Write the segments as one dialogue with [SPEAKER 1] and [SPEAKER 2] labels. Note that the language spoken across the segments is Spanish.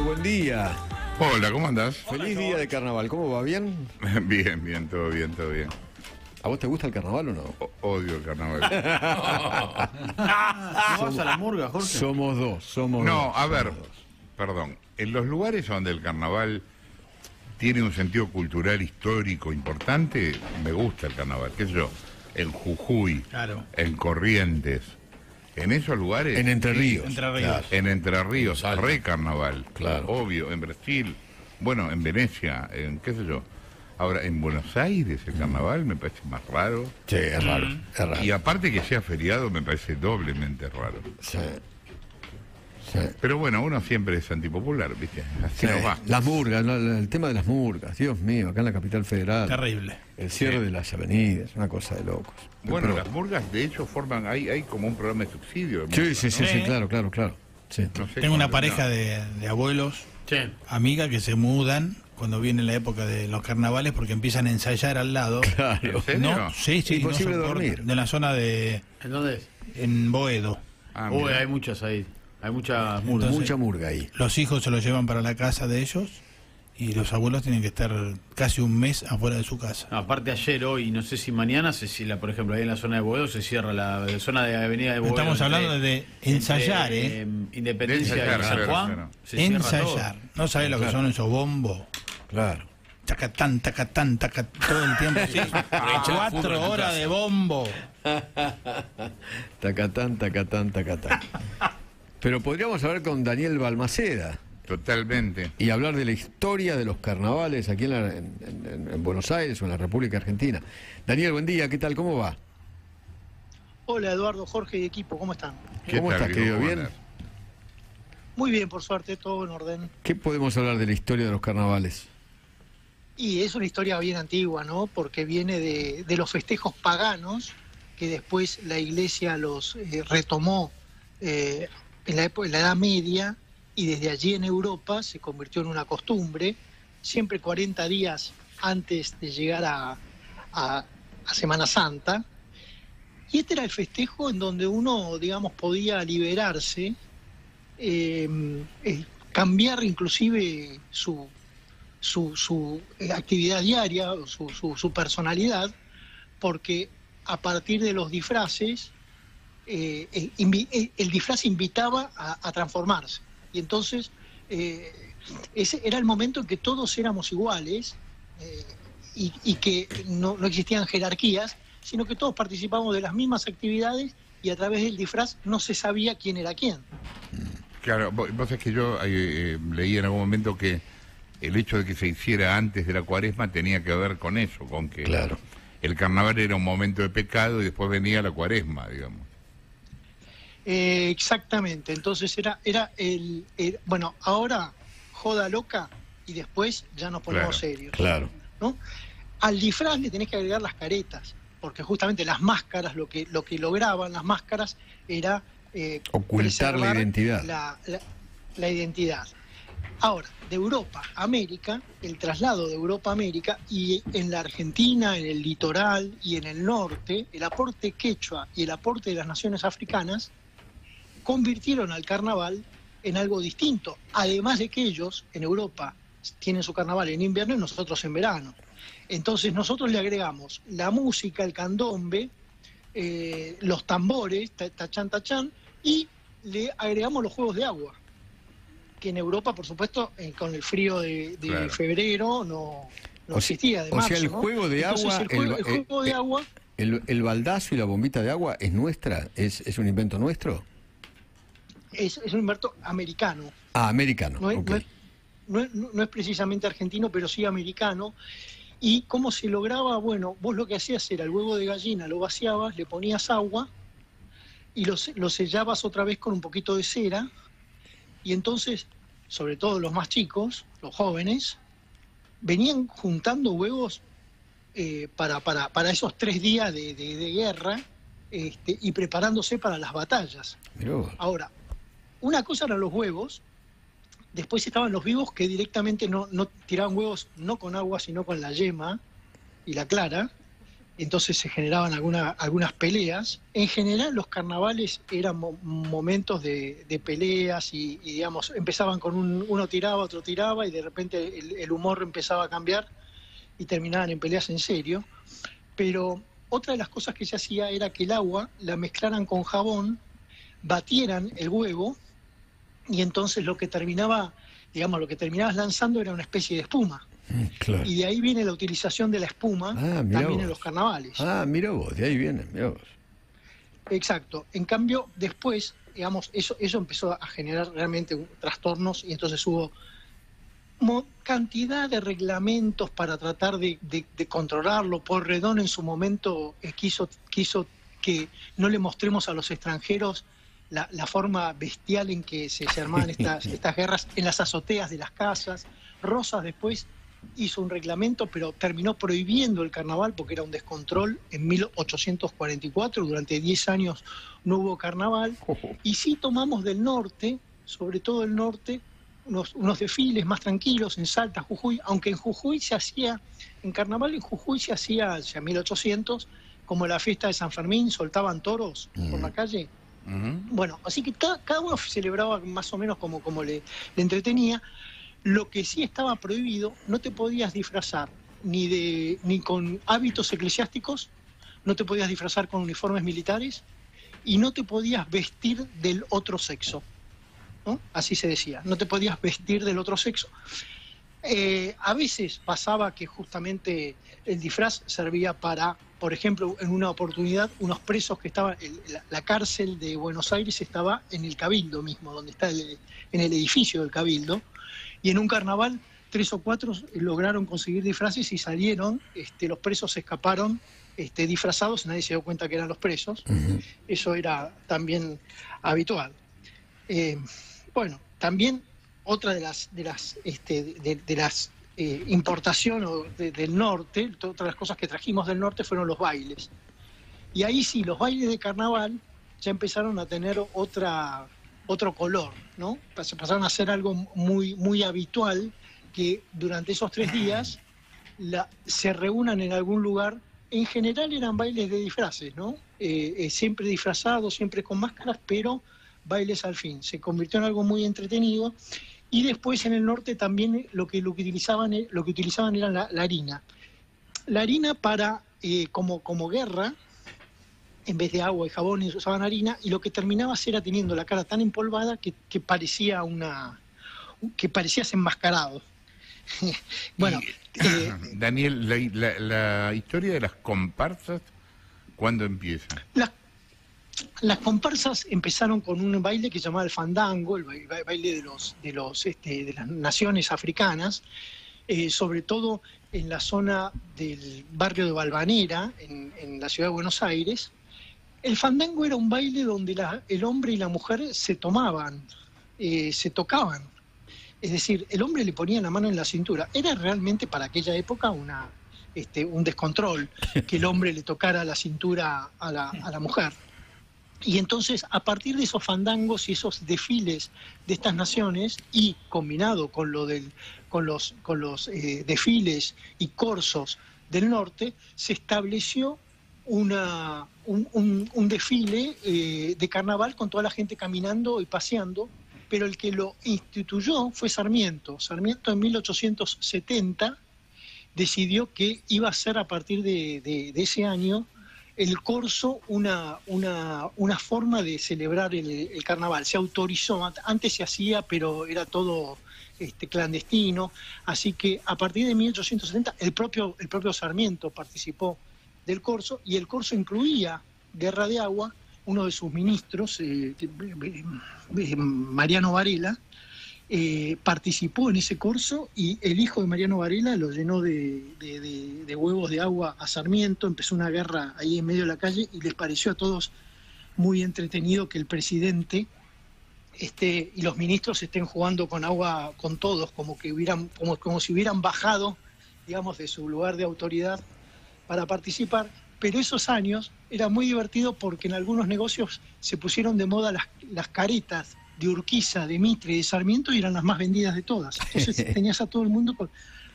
[SPEAKER 1] buen día.
[SPEAKER 2] Hola, ¿cómo andás?
[SPEAKER 1] Feliz día de carnaval, ¿cómo va? ¿Bien?
[SPEAKER 2] Bien, todo bien, todo bien.
[SPEAKER 1] ¿A vos te gusta el carnaval o no?
[SPEAKER 2] Odio el carnaval.
[SPEAKER 3] ¿No vas a la murga, Jorge?
[SPEAKER 1] Somos dos.
[SPEAKER 2] No, a ver, perdón. En los lugares donde el carnaval tiene un sentido cultural, histórico, importante, me gusta el carnaval. ¿Qué sé yo? En Jujuy,
[SPEAKER 3] Claro.
[SPEAKER 2] en Corrientes, en esos lugares.
[SPEAKER 1] En Entre Ríos.
[SPEAKER 3] Entre Ríos.
[SPEAKER 1] Claro.
[SPEAKER 2] En Entre Ríos,
[SPEAKER 1] Salta.
[SPEAKER 2] re carnaval.
[SPEAKER 1] Claro.
[SPEAKER 2] Obvio, en Brasil, bueno, en Venecia, en qué sé yo. Ahora, en Buenos Aires el carnaval me parece más raro.
[SPEAKER 1] Sí, es raro, es raro.
[SPEAKER 2] Y aparte que sea feriado me parece doblemente raro.
[SPEAKER 1] Sí. Sí.
[SPEAKER 2] Pero bueno, uno siempre es antipopular, ¿viste? Así
[SPEAKER 1] Sí.
[SPEAKER 2] nos va.
[SPEAKER 1] Las murgas, el tema de las murgas, Dios mío, acá en la capital federal.
[SPEAKER 3] Terrible.
[SPEAKER 1] El cierre de las avenidas, una cosa de locos.
[SPEAKER 2] Bueno,
[SPEAKER 1] Pero-
[SPEAKER 2] las murgas de hecho forman, hay como un programa de subsidio. de
[SPEAKER 1] Sí,
[SPEAKER 2] murgas,
[SPEAKER 1] sí, sí,
[SPEAKER 2] ¿no?
[SPEAKER 1] sí,
[SPEAKER 3] Sí.
[SPEAKER 1] claro. Sí.
[SPEAKER 2] No sé
[SPEAKER 3] Tengo una
[SPEAKER 2] cuándo-
[SPEAKER 3] pareja
[SPEAKER 2] no.
[SPEAKER 3] de abuelos,
[SPEAKER 4] Sí.
[SPEAKER 3] amigas, que se mudan cuando viene la época de los carnavales porque empiezan a ensayar al lado.
[SPEAKER 1] Claro.
[SPEAKER 2] ¿En serio?
[SPEAKER 3] No, sí,
[SPEAKER 1] Imposible
[SPEAKER 3] no soportan.
[SPEAKER 1] dormir.
[SPEAKER 3] De la zona de
[SPEAKER 4] ¿En dónde es?
[SPEAKER 3] en Boedo.
[SPEAKER 2] Ah,
[SPEAKER 4] Uy,
[SPEAKER 2] mira.
[SPEAKER 4] hay muchas ahí. Hay muchas murgas.
[SPEAKER 3] Entonces-
[SPEAKER 1] Mucha murga ahí.
[SPEAKER 3] Los hijos se los llevan para la casa de ellos y los abuelos tienen que estar casi un mes afuera de su casa.
[SPEAKER 4] No, aparte ayer, hoy, no sé si mañana se cierra, por ejemplo, ahí en la zona de Boedo se cierra la zona de Avenida de Boedo.
[SPEAKER 3] Estamos hablando de ensayar,
[SPEAKER 4] Independencia
[SPEAKER 2] De ensayar,
[SPEAKER 4] y San
[SPEAKER 2] claro,
[SPEAKER 4] Juan.
[SPEAKER 2] claro.
[SPEAKER 4] Se cierra
[SPEAKER 3] Ensayar. No sabés lo que son esos bombos.
[SPEAKER 1] Claro.
[SPEAKER 3] Tacatán, todo el tiempo. Sí. 4 horas de bombo.
[SPEAKER 1] Tacatán. Pero podríamos hablar con Daniel Balmaceda
[SPEAKER 2] Totalmente.
[SPEAKER 1] y hablar de la historia de los carnavales aquí en Buenos Aires o en la República Argentina. Daniel, buen día, ¿qué tal? ¿Cómo va?
[SPEAKER 5] Hola Eduardo, Jorge y equipo, ¿cómo están?
[SPEAKER 2] ¿Qué
[SPEAKER 1] ¿Cómo
[SPEAKER 2] tal,
[SPEAKER 1] estás,
[SPEAKER 2] Guido?
[SPEAKER 1] querido?
[SPEAKER 2] ¿Cómo
[SPEAKER 1] ¿Bien?
[SPEAKER 2] andás?
[SPEAKER 5] Muy bien, por suerte, todo en orden.
[SPEAKER 1] ¿Qué podemos hablar de la historia de los carnavales?
[SPEAKER 5] Y es una historia bien antigua, ¿no? Porque viene de los festejos paganos, que después la iglesia los retomó en en la Edad Media, y desde allí en Europa se convirtió en una costumbre, siempre 40 días antes de llegar a Semana Santa. Y este era el festejo en donde uno, digamos, podía liberarse, cambiar inclusive su actividad diaria, su personalidad, porque a partir de los disfraces, el disfraz invitaba a transformarse. Y entonces ese era el momento en que todos éramos iguales, y que no existían jerarquías, sino que todos participábamos de las mismas actividades, y a través del disfraz no se sabía quién era quién.
[SPEAKER 2] Claro, vos sabés que yo leí en algún momento que el hecho de que se hiciera antes de la Cuaresma tenía que ver con eso, con que
[SPEAKER 1] Claro.
[SPEAKER 2] el carnaval era un momento de pecado y después venía la Cuaresma, digamos.
[SPEAKER 5] Exactamente, entonces era bueno, ahora joda loca y después ya nos ponemos
[SPEAKER 2] Claro,
[SPEAKER 5] serios,
[SPEAKER 1] Claro.
[SPEAKER 5] ¿no? Al disfraz le tenés que agregar las caretas, porque justamente las máscaras, lo que lograban las máscaras era
[SPEAKER 1] Ocultar la
[SPEAKER 5] preservar
[SPEAKER 1] identidad.
[SPEAKER 5] la identidad. Ahora, de Europa a América, el traslado de Europa a América, y en la Argentina, en el litoral y en el norte, el aporte quechua y el aporte de las naciones africanas convirtieron al carnaval en algo distinto. Además de que ellos, en Europa, tienen su carnaval en invierno y nosotros en verano. Entonces nosotros le agregamos la música, el candombe, los tambores, tachán, tachán, y le agregamos los juegos de agua, que en Europa, por supuesto, con el frío de
[SPEAKER 2] Claro.
[SPEAKER 5] febrero no
[SPEAKER 1] O sea-
[SPEAKER 5] existía, de
[SPEAKER 1] o sea,
[SPEAKER 5] marzo,
[SPEAKER 1] el
[SPEAKER 5] ¿no?
[SPEAKER 1] juego de
[SPEAKER 5] Entonces,
[SPEAKER 1] agua,
[SPEAKER 5] el juego de agua
[SPEAKER 1] ¿El baldazo y la bombita de agua es nuestra? ¿Es un invento nuestro?
[SPEAKER 5] es un invento americano.
[SPEAKER 1] Ah, americano.
[SPEAKER 5] No es,
[SPEAKER 1] ok.
[SPEAKER 5] no es precisamente argentino, pero sí americano. ¿Y cómo se lograba? Bueno, vos lo que hacías era el huevo de gallina, lo vaciabas, le ponías agua y lo sellabas otra vez con un poquito de cera, y entonces, sobre todo los más chicos, los jóvenes, venían juntando huevos para esos 3 días de guerra, y preparándose para las batallas.
[SPEAKER 1] Mirá vos.
[SPEAKER 5] Ahora, una cosa eran los huevos, después estaban los vivos que directamente no tiraban huevos no con agua, sino con la yema y la clara, entonces se generaban algunas peleas. En general los carnavales eran momentos de peleas y, digamos, empezaban con uno tiraba, otro tiraba, y de repente el humor empezaba a cambiar y terminaban en peleas en serio. Pero otra de las cosas que se hacía era que el agua la mezclaran con jabón, batieran el huevo, y entonces lo que terminabas lanzando era una especie de espuma.
[SPEAKER 1] Claro.
[SPEAKER 5] Y de ahí viene la utilización de la espuma también en los carnavales.
[SPEAKER 1] Mira vos, de ahí viene, mira vos.
[SPEAKER 5] Exacto. En cambio, después, digamos, eso empezó a generar realmente trastornos, y entonces hubo cantidad de reglamentos para tratar de controlarlo. Porredón en su momento quiso que no le mostremos a los extranjeros la forma bestial en que se armaban estas guerras en las azoteas de las casas. Rosas después hizo un reglamento, pero terminó prohibiendo el carnaval porque era un descontrol en 1844. Durante 10 años no hubo carnaval. Y sí tomamos del norte, sobre todo el norte, unos desfiles más tranquilos en Salta, Jujuy, aunque en Jujuy se hacía, en carnaval en Jujuy se hacía hacia 1800, como la fiesta de San Fermín, soltaban toros por la calle. Bueno, así que cada uno celebraba más o menos como le entretenía. Lo que sí estaba prohibido, no te podías disfrazar ni con hábitos eclesiásticos, no te podías disfrazar con uniformes militares, y no te podías vestir del otro sexo, ¿no? Así se decía, no te podías vestir del otro sexo. A veces pasaba que justamente el disfraz servía para, por ejemplo, en una oportunidad, unos presos que estaban, la cárcel de Buenos Aires estaba en el Cabildo mismo, donde está en el edificio del Cabildo, y en un carnaval 3 o 4 lograron conseguir disfraces y salieron, los presos se escaparon disfrazados, nadie se dio cuenta que eran los presos. Eso era también habitual. Bueno, también otra de las importaciones del norte, otra de las cosas que trajimos del norte fueron los bailes. Y ahí sí, los bailes de carnaval ya empezaron a tener otro color, ¿no? Pasaron a ser algo muy, muy habitual, que durante esos 3 días se reúnan en algún lugar. En general eran bailes de disfraces, ¿no? Siempre disfrazados, siempre con máscaras, pero bailes al fin. Se convirtió en algo muy entretenido. Y después en el norte también lo que utilizaban era la harina. La harina para, como guerra, en vez de agua y jabón usaban harina, y lo que terminaba era teniendo la cara tan empolvada que parecías enmascarado. Bueno,
[SPEAKER 2] Daniel, la historia de las comparsas, ¿cuándo empieza?
[SPEAKER 5] Las comparsas empezaron con un baile que se llamaba el fandango, el baile de las naciones africanas, sobre todo en la zona del barrio de Valvanera, en la ciudad de Buenos Aires. El fandango era un baile donde el hombre y la mujer se tocaban. Es decir, el hombre le ponía la mano en la cintura. Era realmente para aquella época un descontrol que el hombre le tocara la cintura a la mujer. Y entonces, a partir de esos fandangos y esos desfiles de estas naciones, y combinado con los desfiles y corsos del norte, se estableció un desfile de carnaval con toda la gente caminando y paseando, pero el que lo instituyó fue Sarmiento. Sarmiento en 1870 decidió que iba a ser a partir de ese año el corso una forma de celebrar el carnaval. Se autorizó, antes se hacía, pero era todo clandestino, así que a partir de 1870 el propio Sarmiento participó del corso, y el corso incluía Guerra de Agua. Uno de sus ministros, Mariano Varela, participó en ese corso, y el hijo de Mariano Varela lo llenó de huevos de agua a Sarmiento. Empezó una guerra ahí en medio de la calle, y les pareció a todos muy entretenido que el presidente y los ministros estén jugando con agua con todos, como si hubieran bajado, digamos, de su lugar de autoridad para participar. Pero esos años era muy divertido porque en algunos negocios se pusieron de moda las caretas de Urquiza, de Mitre y de Sarmiento, y eran las más vendidas de todas. Entonces tenías a todo el mundo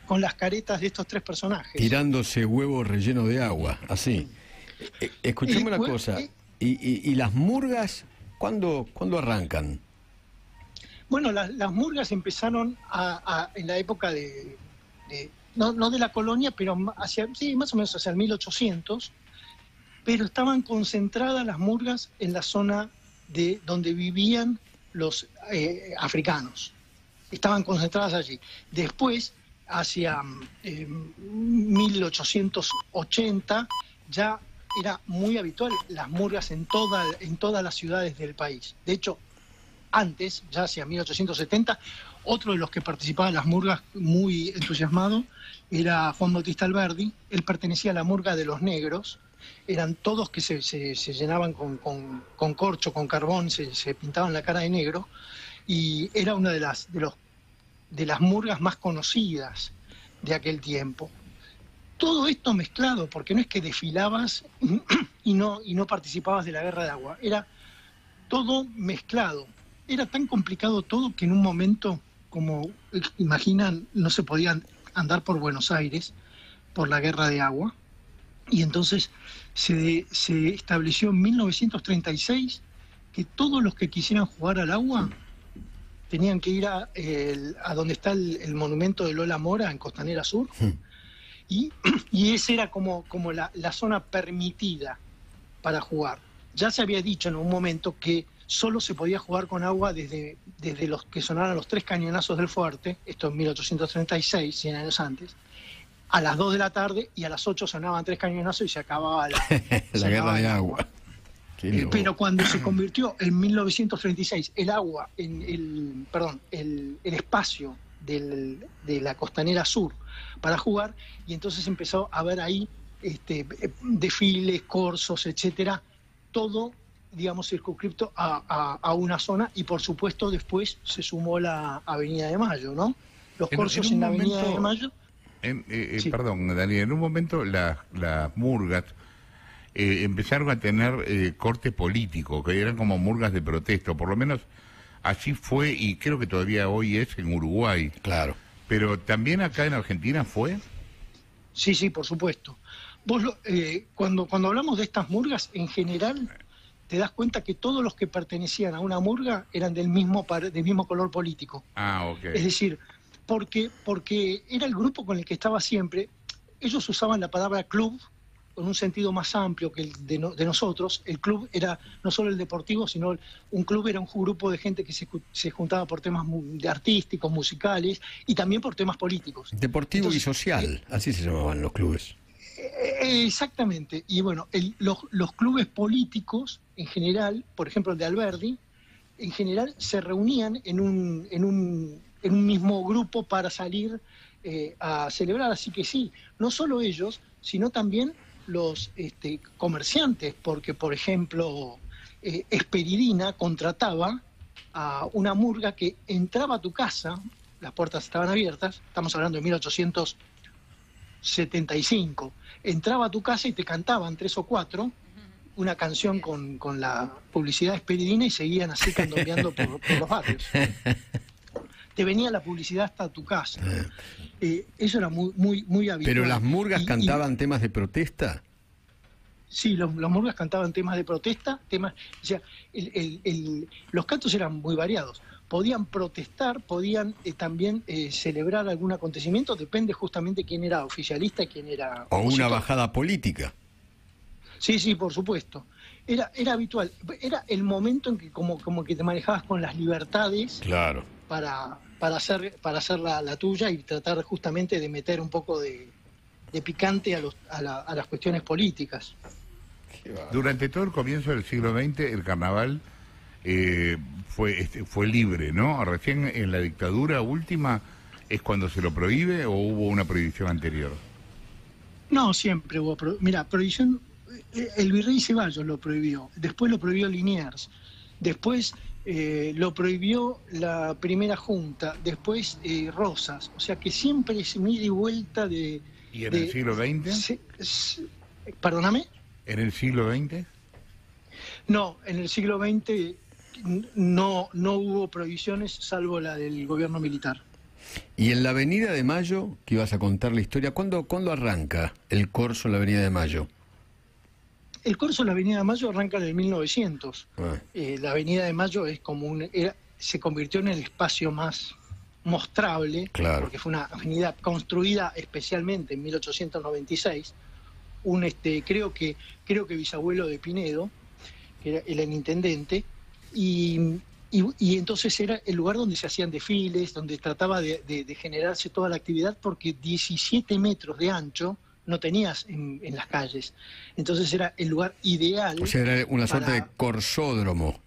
[SPEAKER 5] con las caretas de estos tres personajes.
[SPEAKER 1] Tirándose huevos rellenos de agua, así. Escuchame una cosa, ¿y las murgas cuándo arrancan?
[SPEAKER 5] Bueno, las murgas empezaron en la época no de la colonia, pero más o menos hacia el 1800, pero estaban concentradas las murgas en la zona de donde vivían los africanos. Estaban concentradas allí. Después, hacia 1880, ya era muy habitual las murgas en todas las ciudades del país. De hecho, antes, ya hacia 1870, otro de los que participaba en las murgas muy entusiasmado era Juan Bautista Alberdi. Él pertenecía a la murga de los negros. Eran todos que se llenaban con corcho, con carbón, se pintaban la cara de negro, y era una de las murgas más conocidas de aquel tiempo. Todo esto mezclado, porque no es que desfilabas y no participabas de la guerra de agua, era todo mezclado. Era tan complicado todo que en un momento, como imaginan, no se podían andar por Buenos Aires por la guerra de agua. Y entonces se estableció en 1936 que todos los que quisieran jugar al agua tenían que ir a donde está el monumento de Lola Mora, en Costanera Sur, y esa era como la zona permitida para jugar. Ya se había dicho en un momento que solo se podía jugar con agua desde los que sonaran los 3 cañonazos del fuerte, esto en 1836, 100 años antes, a las 2 de la tarde, y a las 8 sonaban 3 cañonazos y se acababa la
[SPEAKER 1] guerra de agua.
[SPEAKER 5] Pero cuando se convirtió en 1936 el agua, el espacio de la Costanera Sur para jugar, y entonces empezó a haber ahí desfiles, corsos, etcétera, todo, digamos, circunscripto a una zona, y por supuesto después se sumó la Avenida de Mayo, ¿no? Los corsos en la Avenida de Mayo.
[SPEAKER 2] Sí. Perdón, Daniel, en un momento las murgas empezaron a tener corte político, que eran como murgas de protesta, por lo menos así fue, y creo que todavía hoy es en Uruguay.
[SPEAKER 1] Claro.
[SPEAKER 2] Pero también acá en Argentina fue.
[SPEAKER 5] Sí, por supuesto. Vos cuando hablamos de estas murgas, en general, te das cuenta que todos los que pertenecían a una murga eran del mismo color político.
[SPEAKER 2] Ah, ok.
[SPEAKER 5] Es decir, porque era el grupo con el que estaba siempre. Ellos usaban la palabra club con un sentido más amplio que el de nosotros. El club era no solo el deportivo, sino un club era un grupo de gente que se juntaba por temas artísticos, musicales, y también por temas políticos.
[SPEAKER 1] Deportivo. Entonces, y social, así se llamaban los clubes.
[SPEAKER 5] Exactamente. Y bueno, los clubes políticos, en general, por ejemplo el de Alberdi, en general se reunían en un mismo grupo para salir a celebrar. Así que sí, no solo ellos, sino también los comerciantes, porque por ejemplo Esperidina contrataba a una murga que entraba a tu casa, las puertas estaban abiertas, estamos hablando de 1875, entraba a tu casa y te cantaban 3 o 4 una canción con la publicidad de Esperidina, y seguían así candombeando por los barrios. Te venía la publicidad hasta tu casa. Eso era muy habitual.
[SPEAKER 1] ¿Pero las murgas cantaban temas de protesta?
[SPEAKER 5] Sí, los murgas cantaban temas de protesta, o sea, los cantos eran muy variados. Podían protestar, podían también celebrar algún acontecimiento, depende justamente quién era oficialista y quién era
[SPEAKER 1] opositor. O una bajada política. Sí,
[SPEAKER 5] por supuesto. Era habitual. Era el momento en que como que te manejabas con las libertades.
[SPEAKER 1] Claro.
[SPEAKER 5] Para hacer la tuya, y tratar justamente de meter un poco de picante a las cuestiones políticas.
[SPEAKER 2] Durante todo el comienzo del siglo XX el carnaval fue libre, ¿no? Recién en la dictadura última es cuando se lo prohíbe, ¿o hubo una prohibición anterior?
[SPEAKER 5] No, siempre hubo prohibición. El virrey Ceballos lo prohibió, después lo prohibió Liniers, después lo prohibió la primera junta, después Rosas, o sea que siempre es ida y vuelta de...
[SPEAKER 2] ¿Y en el siglo XX?
[SPEAKER 5] ¿Perdóname?
[SPEAKER 2] ¿En el siglo XX?
[SPEAKER 5] No, en el siglo XX... no hubo prohibiciones, salvo la del gobierno militar.
[SPEAKER 1] Y en la Avenida de Mayo, que ibas a contar la historia, ¿cuándo arranca el corso en la Avenida de Mayo?
[SPEAKER 5] El corso de la Avenida de Mayo arranca en el 1900. La Avenida de Mayo es como se convirtió en el espacio más mostrable,
[SPEAKER 1] claro,
[SPEAKER 5] porque fue una avenida construida especialmente en 1896. Creo que bisabuelo de Pinedo, que era el intendente, y entonces era el lugar donde se hacían desfiles, donde trataba de generarse toda la actividad, porque 17 metros de ancho no tenías en las calles. Entonces era el lugar ideal.
[SPEAKER 1] O sea, era una suerte de corsódromo.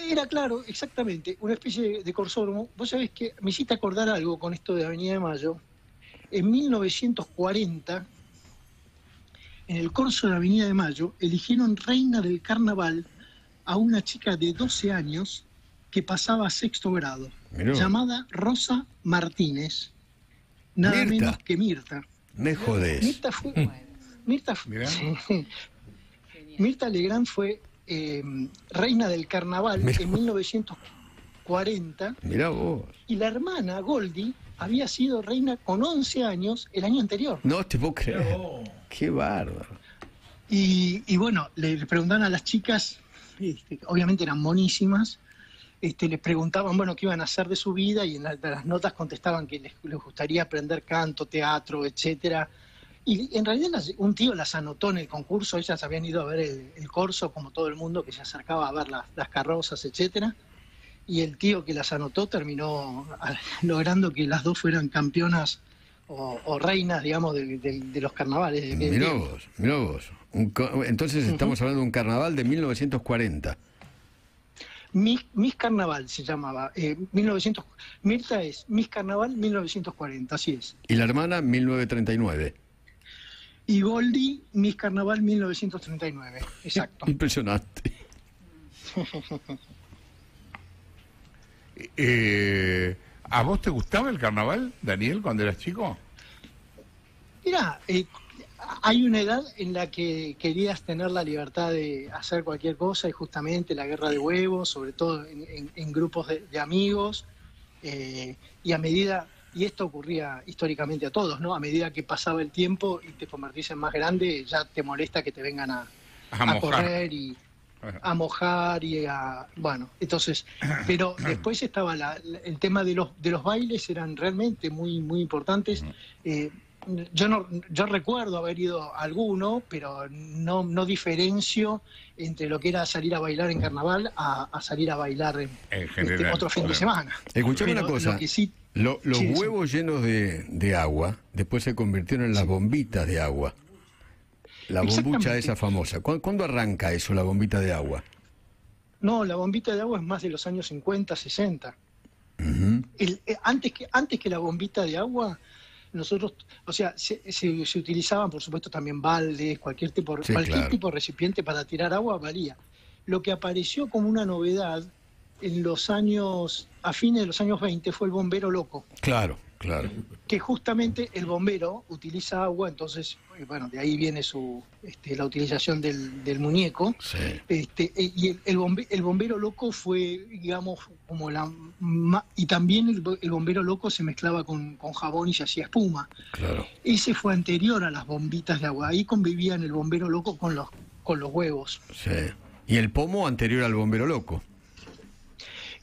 [SPEAKER 5] Era, claro, exactamente, una especie de corsódromo. Vos sabés que me hiciste acordar algo con esto de Avenida de Mayo. En 1940, en el corso de Avenida de Mayo, eligieron reina del carnaval a una chica de 12 años que pasaba a 6º grado, llamada Rosa Martínez, nada menos que Mirta.
[SPEAKER 1] Me jodés.
[SPEAKER 5] Mirta Legrand fue reina del carnaval en 1940.
[SPEAKER 1] Mirá vos.
[SPEAKER 5] Y la hermana Goldie había sido reina con 11 años el año anterior.
[SPEAKER 1] No te puedo creer. Qué bárbaro.
[SPEAKER 5] Y bueno, le preguntaban a las chicas, obviamente eran monísimas, les preguntaban, bueno, qué iban a hacer de su vida, y en las notas contestaban que les gustaría aprender canto, teatro, etcétera. Y en realidad un tío las anotó en el concurso. Ellas habían ido a ver el corso, como todo el mundo que se acercaba a ver las carrozas, etcétera. Y el tío que las anotó terminó logrando que las dos fueran campeonas o reinas, digamos, de los carnavales.
[SPEAKER 1] Mirá vos. Entonces estamos hablando de un carnaval de 1940.
[SPEAKER 5] Miss Carnaval se llamaba. Mirta es Miss Carnaval 1940, así es.
[SPEAKER 1] Y la hermana 1939.
[SPEAKER 5] Y Goldie, Miss Carnaval 1939, exacto.
[SPEAKER 1] Impresionante.
[SPEAKER 2] ¿A vos te gustaba el carnaval, Daniel, cuando eras chico?
[SPEAKER 5] Mirá, hay una edad en la que querías tener la libertad de hacer cualquier cosa, y justamente la guerra de huevos, sobre todo en grupos de amigos, y a medida... Y esto ocurría históricamente a todos, ¿no? A medida que pasaba el tiempo y te convertís en más grande, ya te molesta que te vengan a correr y a mojar y a... Bueno, entonces... Pero después estaba el tema de los bailes, eran realmente muy, muy importantes. Yo recuerdo haber ido a alguno, pero no diferencio entre lo que era salir a bailar en carnaval a salir a bailar en otro fin de semana.
[SPEAKER 1] Escuchame una cosa. Los huevos llenos de agua después se convirtieron en las bombitas de agua. La bombucha esa famosa. ¿Cuándo arranca eso, la bombita de agua?
[SPEAKER 5] No, la bombita de agua es más de los años 50, 60. Antes que la bombita de agua, nosotros, o sea, se utilizaban, por supuesto, también baldes, cualquier tipo de recipiente para tirar agua valía. Lo que apareció como una novedad a fines de los años 20 fue el bombero loco. Claro. Que justamente el bombero utiliza agua, entonces, bueno, de ahí viene la utilización del muñeco. Sí. Y el bombero loco fue, digamos, como y también el bombero loco se mezclaba con jabón y se hacía espuma. Claro. Ese fue anterior a las bombitas de agua. Ahí convivían el bombero loco con los huevos.
[SPEAKER 1] Sí. Y el pomo anterior al bombero loco.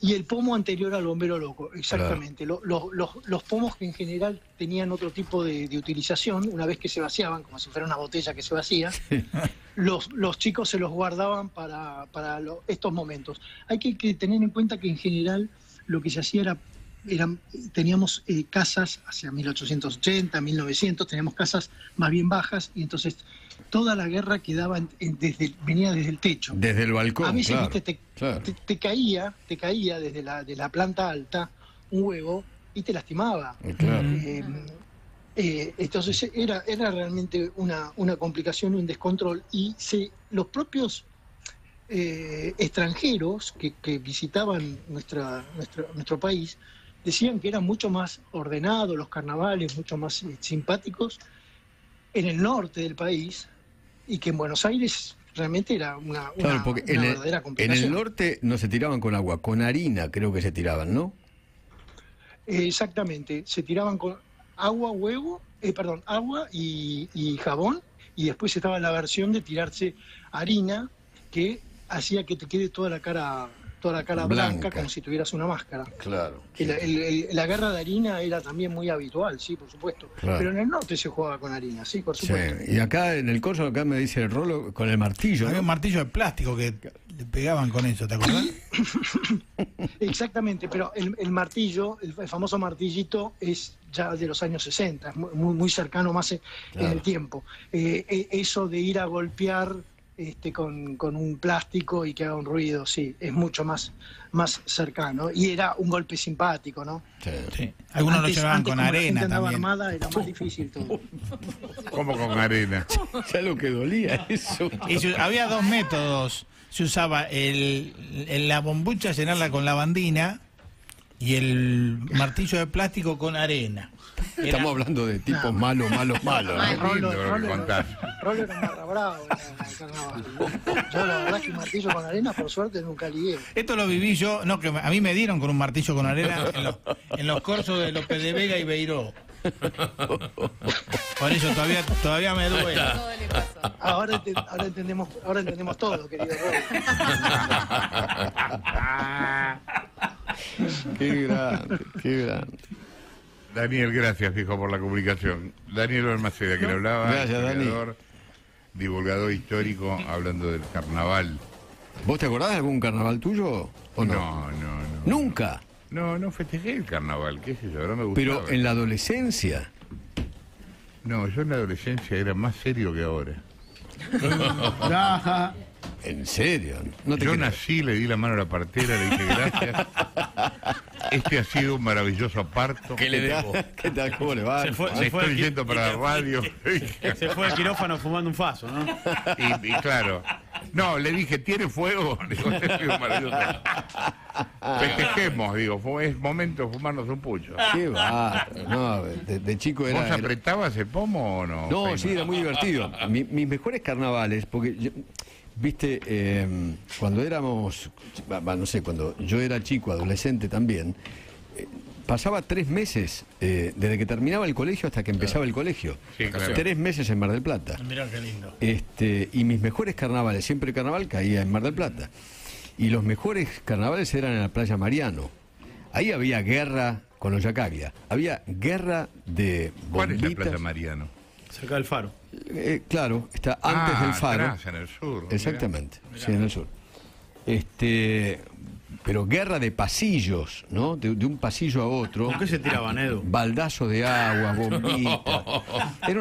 [SPEAKER 5] Y el pomo anterior al bombero loco, exactamente. Claro. Los pomos, que en general tenían otro tipo de utilización, una vez que se vaciaban, como si fuera una botella que se vacía, los chicos se los guardaban para estos momentos. Hay que tener en cuenta que en general lo que se hacía teníamos casas hacia 1880, 1900, teníamos casas más bien bajas, y entonces toda la guerra quedaba venía desde el techo. Desde el balcón. A veces te caía desde la planta alta un huevo y te lastimaba. Claro. Entonces era realmente una complicación y un descontrol. Y los propios extranjeros que visitaban nuestro país decían que eran mucho más ordenados los carnavales, mucho más simpáticos en el norte del país, y que en Buenos Aires realmente era una verdadera complicación.
[SPEAKER 1] En el norte no se tiraban con agua, con harina creo que se tiraban, ¿no?
[SPEAKER 5] Exactamente, se tiraban con agua, agua y jabón, y después estaba la versión de tirarse harina que hacía que te quede toda la cara blanca, como si tuvieras una máscara.
[SPEAKER 1] Claro.
[SPEAKER 5] La guerra de harina era también muy habitual, sí, por supuesto. Claro. Pero en el norte se jugaba con harina, sí, por supuesto.
[SPEAKER 1] Sí. Y acá en el coso, acá me dice el Rolo, con el martillo.
[SPEAKER 3] Había un martillo de plástico que le pegaban con eso, ¿te acuerdas?
[SPEAKER 5] Exactamente, pero el martillo, el famoso martillito, es ya de los años 60, es muy cercano más en el tiempo. Eso de ir a golpear con un plástico y que haga un ruido, sí, es mucho más cercano. Y era un golpe simpático, ¿no?
[SPEAKER 3] Sí. Algunos lo llevaban con arena también.
[SPEAKER 5] Armada era más difícil todo.
[SPEAKER 2] ¿Cómo con arena?
[SPEAKER 1] Ya lo que dolía eso.
[SPEAKER 3] Había dos métodos. Se usaba la bombucha, llenarla con lavandina, y el martillo de plástico con arena.
[SPEAKER 1] Estamos hablando de tipos malos.
[SPEAKER 5] Rolo era más bravo en el carnaval. Yo la verdad que un martillo con arena, por suerte, nunca ligué.
[SPEAKER 3] Esto lo viví yo, no, que a mí me dieron con un martillo con arena en los corsos de López de Vega y Beiró. Por eso todavía me duele.
[SPEAKER 5] Ahora entendemos todo, querido Rolo.
[SPEAKER 1] Qué grande.
[SPEAKER 2] Daniel, gracias, fijo, por la comunicación. Daniel Balmaceda, que le hablaba,
[SPEAKER 1] gracias,
[SPEAKER 2] historiador, divulgador histórico, hablando del carnaval.
[SPEAKER 1] ¿Vos te acordás de algún carnaval tuyo o no?
[SPEAKER 2] No.
[SPEAKER 1] ¿Nunca?
[SPEAKER 2] No festejé el carnaval, qué sé yo, ahora me gustaba.
[SPEAKER 1] Pero en la adolescencia.
[SPEAKER 2] No, yo en la adolescencia era más serio que ahora.
[SPEAKER 1] ¿En serio?
[SPEAKER 2] Yo nací, le di la mano a la partera, le dije gracias. Este ha sido un maravilloso parto.
[SPEAKER 4] ¿Qué le debo?
[SPEAKER 1] ¿Qué tal? ¿Cómo le va?
[SPEAKER 2] Estoy yendo para la radio.
[SPEAKER 4] Se fue al quirófano fumando un faso, ¿no?
[SPEAKER 2] Y claro. No, le dije, ¿tiene fuego? Digo, este ha sido maravilloso. Festejemos, digo, es momento de fumarnos un pucho.
[SPEAKER 1] Qué bárbaro. No, de chico era...
[SPEAKER 2] ¿Vos apretabas el pomo o no?
[SPEAKER 1] No,
[SPEAKER 2] Peino?
[SPEAKER 1] sí, era muy divertido. Mis mejores carnavales, porque... Viste, cuando éramos, no sé, cuando yo era chico, adolescente también, pasaba 3 meses desde que terminaba el colegio hasta que empezaba el colegio.
[SPEAKER 2] Sí, claro.
[SPEAKER 1] 3 meses en Mar del Plata.
[SPEAKER 3] Mirá qué lindo.
[SPEAKER 1] Y mis mejores carnavales, siempre el carnaval caía en Mar del Plata. Y los mejores carnavales eran en la playa Mariano. Ahí había guerra con los Yacaglia. Había guerra de bombitas.
[SPEAKER 2] ¿Cuál es la playa Mariano?
[SPEAKER 4] Cerca del faro.
[SPEAKER 1] Claro, está antes del faro.
[SPEAKER 2] Atrás, en el sur.
[SPEAKER 1] Exactamente, mirá. Sí, en el sur. Pero guerra de pasillos, ¿no? De un pasillo a otro.
[SPEAKER 4] ¿Con qué se tiraban, Edu?
[SPEAKER 1] Baldazo de agua, bombita. Era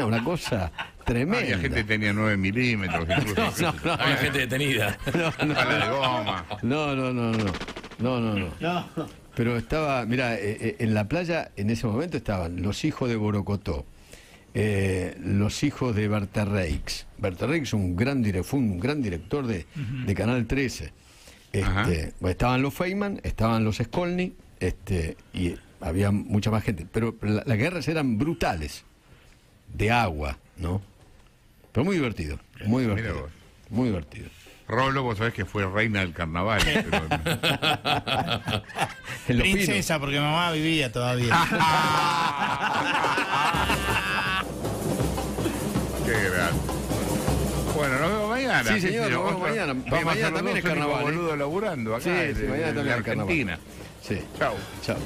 [SPEAKER 1] una cosa tremenda.
[SPEAKER 2] Había gente que tenía 9 milímetros. Incluso,
[SPEAKER 4] Había gente detenida.
[SPEAKER 2] Bala de goma.
[SPEAKER 1] No. Pero estaba, mira, en la playa en ese momento estaban los hijos de Borocotó. Los hijos de Berterreix. Berterreix fue un gran director de Canal 13. Estaban los Feynman, estaban los Skolny, y había mucha más gente. Pero las guerras eran brutales, de agua, ¿no? Pero muy divertido, muy divertido. Muy divertido.
[SPEAKER 2] Rolo, vos sabés que fue reina del carnaval.
[SPEAKER 1] Pero...
[SPEAKER 3] Princesa, porque mamá vivía todavía.
[SPEAKER 2] Qué grande. Bueno, nos vemos mañana.
[SPEAKER 1] Sí, señor, nos vemos mañana. Mañana también es carnaval.
[SPEAKER 2] Boludo laburando acá
[SPEAKER 1] sí, mañana también
[SPEAKER 2] en Argentina.
[SPEAKER 1] Sí.
[SPEAKER 2] Chau.
[SPEAKER 1] Chao.